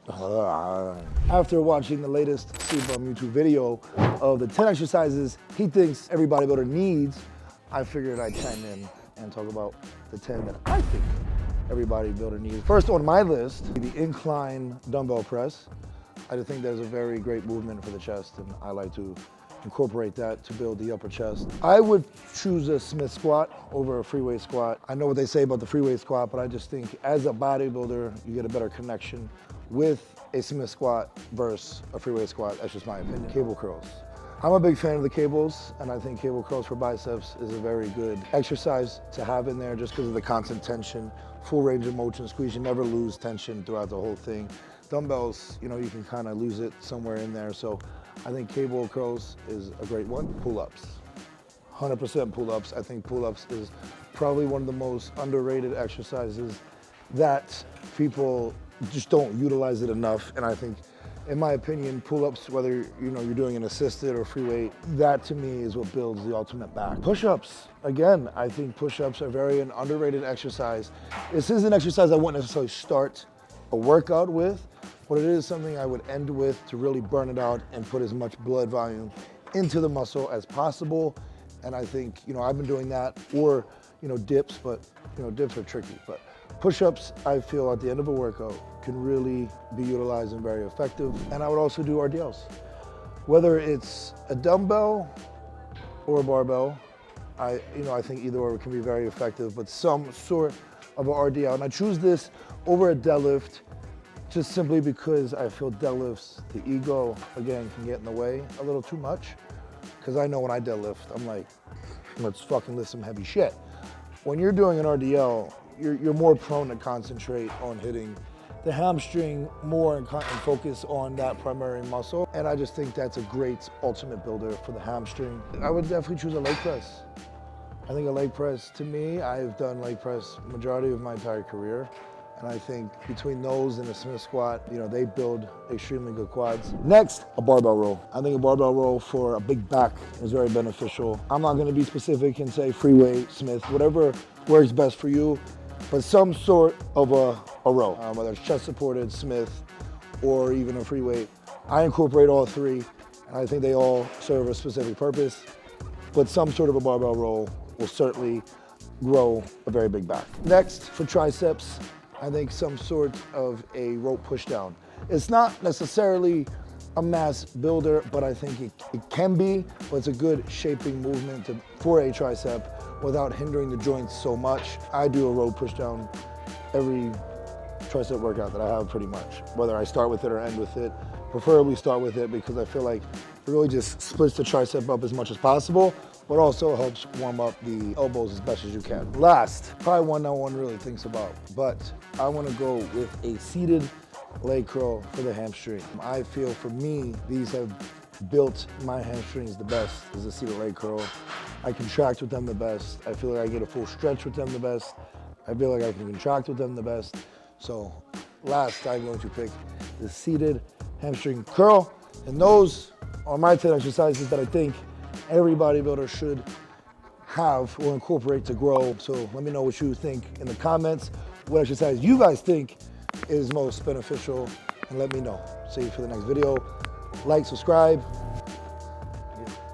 After watching the latest CBum YouTube video of the 10 exercises he thinks every bodybuilder needs, I figured I'd chime in and talk about the 10 that I think every bodybuilder needs. First on my list, the incline dumbbell press. I just think there's a very great movement for the chest, and I like to incorporate that to build the upper chest. I would choose a Smith squat over a free weight squat. I know what they say about the free weight squat, but I just think as a bodybuilder, you get a better connection with a Smith squat versus a free weight squat. That's just my opinion. Cable curls. I'm a big fan of the cables, and I think cable curls for biceps is a very good exercise to have in there just because of the constant tension, full range of motion squeeze. You never lose tension throughout the whole thing. Dumbbells, you know, you can kind of lose it somewhere in there. So I think cable curls is a great one. Pull-ups, 100% pull-ups. I think pull-ups is probably one of the most underrated exercises that people just don't utilize it enough. And I think, in my opinion, pull-ups, whether you're doing an assisted or free weight, that to me is what builds the ultimate back. Push-ups, again, I think push-ups are very an underrated exercise. This is an exercise I wouldn't necessarily start a workout with, but it is something I would end with to really burn it out and put as much blood volume into the muscle as possible. And I think, I've been doing that, or, dips, but, dips are tricky. But push-ups, I feel at the end of a workout, can really be utilized and very effective. And I would also do RDLs. Whether it's a dumbbell or a barbell, I think either or can be very effective, but some sort of an RDL. And I choose this over a deadlift just simply because I feel deadlifts, the ego, again, can get in the way a little too much. Because I know when I deadlift, I'm like, let's fucking lift some heavy shit. When you're doing an RDL, you're more prone to concentrate on hitting the hamstring more and focus on that primary muscle. And I just think that's a great ultimate builder for the hamstring. I would definitely choose a leg press. I think a leg press, to me, I've done leg press majority of my entire career. And I think between those and a Smith squat, they build extremely good quads. Next, a barbell row. I think a barbell row for a big back is very beneficial. I'm not gonna be specific and say free weight, Smith, whatever works best for you, but some sort of a row, whether it's chest supported, Smith, or even a free weight. I incorporate all three, and I think they all serve a specific purpose, but some sort of a barbell row will certainly grow a very big back. Next, for triceps, I think some sort of a rope pushdown. It's not necessarily a mass builder, but I think it can be, but it's a good shaping movement for a tricep without hindering the joints so much. I do a rope pushdown every tricep workout that I have pretty much, whether I start with it or end with it. Preferably start with it because I feel like it really just splits the tricep up as much as possible, but also helps warm up the elbows as best as you can. Last, probably one no one really thinks about, but I wanna go with a seated leg curl for the hamstring. I feel for me, these have built my hamstrings the best is a seated leg curl. I contract with them the best. I feel like I get a full stretch with them the best. I feel like I can contract with them the best. So last, I'm going to pick the seated hamstring curl. And those are my 10 exercises that I think every bodybuilder should have or incorporate to grow. So let me know what you think in the comments, what exercise you guys think is most beneficial, and let me know. See you for the next video. Like, subscribe,